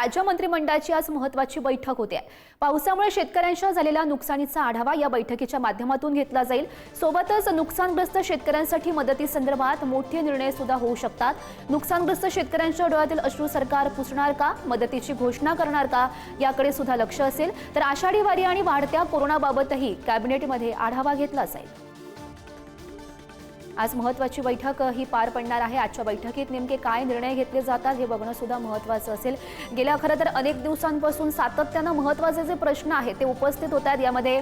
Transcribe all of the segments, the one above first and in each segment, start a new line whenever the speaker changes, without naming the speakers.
राज्य मंत्रिमंडळाची आज महत्त्वाची बैठक होते आहे। पावसामुळे शेतकऱ्यांच्या झालेल्या नुकसानीचा आढावा या बैठकीच्या माध्यमातून घेतला जाईल। सोबतच नुकसानग्रस्त शेतकऱ्यांसाठी मदतीसंदर्भात मोठे निर्णय सुद्धा होऊ शकतात। नुकसानग्रस्त शेतकऱ्यांच्या डोळ्यातील अश्रू सरकार पुसणार का, मदतीची घोषणा करणार का, याकडे सुद्धा लक्ष असेल। तर आषाढी वारी आणि वाढत्या कोरोनाबाबतही कॅबिनेटमध्ये आढावा घेतला जाईल। आज महत्त्वाची बैठक ही पार पडणार आहे। आजच्या बैठकीत नेमके काय निर्णय घेतले जातात हे बघणं सुद्धा महत्त्वाचं असेल। गेल्या खरं तर अनेक दिवसांपासून सातत्याने महत्त्वाचे जे प्रश्न आहेत ते उपस्थित होतात। यामध्ये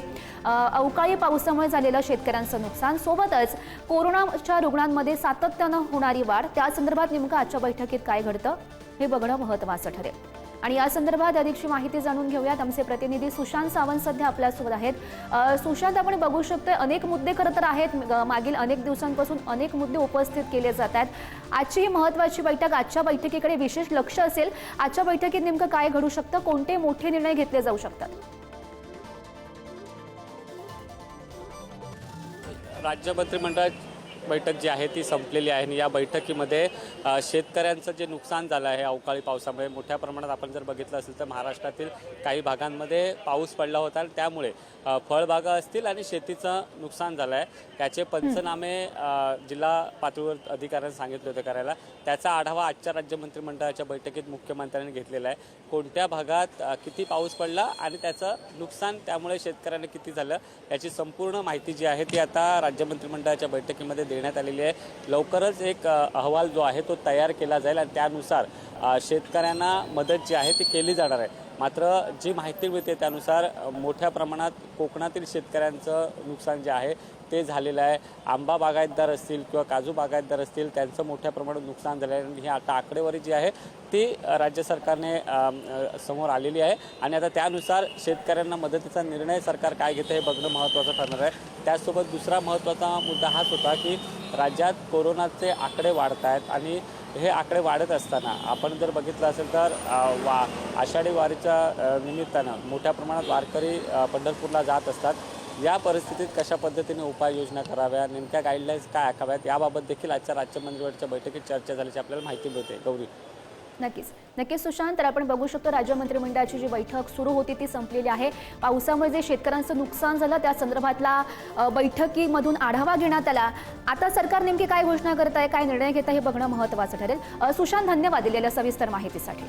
अवकाळी पावसामुळे झालेलं शेतकऱ्यांचं नुकसान, सोबतच कोरोनाच्या रुग्णांमध्ये सातत्याने होणारी वाढ, त्या संदर्भात नेमकं आजच्या बैठकीत काय घडतं हे बघणं महत्त्वाचं ठरेल। आणि या संदर्भात अधिकची माहिती जाणून घेऊयात। आमचे प्रतिनिधी सुशांत सावंत सध्या आपल्यासोबत आहेत। सुशांत, आपण बघू शकतोय अनेक मुद्दे खरं तर आहेत, मागील अनेक दिवसांपासून अनेक मुद्दे उपस्थित केले जात आहेत। आजची महत्त्वाची बैठक, आजच्या बैठकीकडे विशेष लक्ष असेल। आजच्या बैठकीत नेमकं काय घडू शकतं, कोणते मोठे निर्णय घेतले जाऊ शकतात?
राज्य मंत्रिमंडळ बैठक जी आहे ती संपलेली आहे आणि या बैठकीमध्ये शेतकऱ्यांचं जे नुकसान झालं आहे अवकाळी पावसामुळे मोठ्या प्रमाणात आपण जर बघितलं असेल तर महाराष्ट्रातील काही भागांमध्ये पाऊस पडला होता आणि त्यामुळे फळबागा असतील आणि शेतीचं नुकसान झालं आहे। त्याचे पंचनामे जिल्हा पातळीवर अधिकाऱ्यांनी सांगितले होते करायला। त्याचा आढावा आजच्या राज्य मंत्रिमंडळाच्या बैठकीत मुख्यमंत्र्यांनी घेतलेला आहे। कोणत्या भागात किती पाऊस पडला आणि त्याचं नुकसान त्यामुळे शेतकऱ्यांना किती झालं याची संपूर्ण माहिती जी आहे ती आता राज्य मंत्रिमंडळाच्या बैठकीमध्ये देण्यात आलेली आहे। लवकरच एक अहवाल जो आहे तो तयार केला जाईल आणि त्यानुसार शेतकऱ्यांना मदत जी आहे ती केली जाणार आहे। मात्र जी माहिती मिळते त्यानुसार मोठ्या प्रमाणात कोकणातील शेतकऱ्यांचं नुकसान जे आहे ते झालेलं आहे। आंबा बागायतदार असतील किंवा काजू बागायतदार असतील त्यांचं मोठ्या प्रमाणात नुकसान झालं आहे आणि ही आता आकडेवारी जी आहे ती राज्य सरकारने समोर आलेली आहे आणि आता त्यानुसार शेतकऱ्यांना मदतीचा निर्णय सरकार काय घेतं हे बघणं महत्त्वाचं ठरणार आहे। त्याचसोबत दुसरा महत्त्वाचा मुद्दा हाच होता की राज्यात कोरोनाचे आकडे वाढत आहेत आणि हे आकडे वाढत असताना आपण जर बघितलं असेल तर आषाढी वारीच्या निमित्तानं मोठ्या प्रमाणात वारकरी पंढरपूरला जात असतात। या परिस्थितीत कशा पद्धतीने उपाययोजना कराव्या, नेमक्या गाईडलाईन्स काय आखाव्यात याबाबत देखील आजच्या राज्य मंत्रिमंडळाच्या बैठकीत चर्चा झाल्याची आपल्याला माहिती मिळते। गौरी,
नक्कीच सुशांत, तर आपण बघू शकतो राज्य मंत्रिमंडळाची जी बैठक सुरू होती ती संपलेली आहे। पावसामुळे जे शेतकऱ्यांचं नुकसान झालं त्या संदर्भातला बैठकीमधून आढावा घेण्यात आला। आता सरकार नेमकी काय घोषणा करत आहे, काय निर्णय घेत आहे हे बघणं महत्त्वाचं ठरेल। सुशांत, धन्यवाद दिलेल्या सविस्तर माहितीसाठी।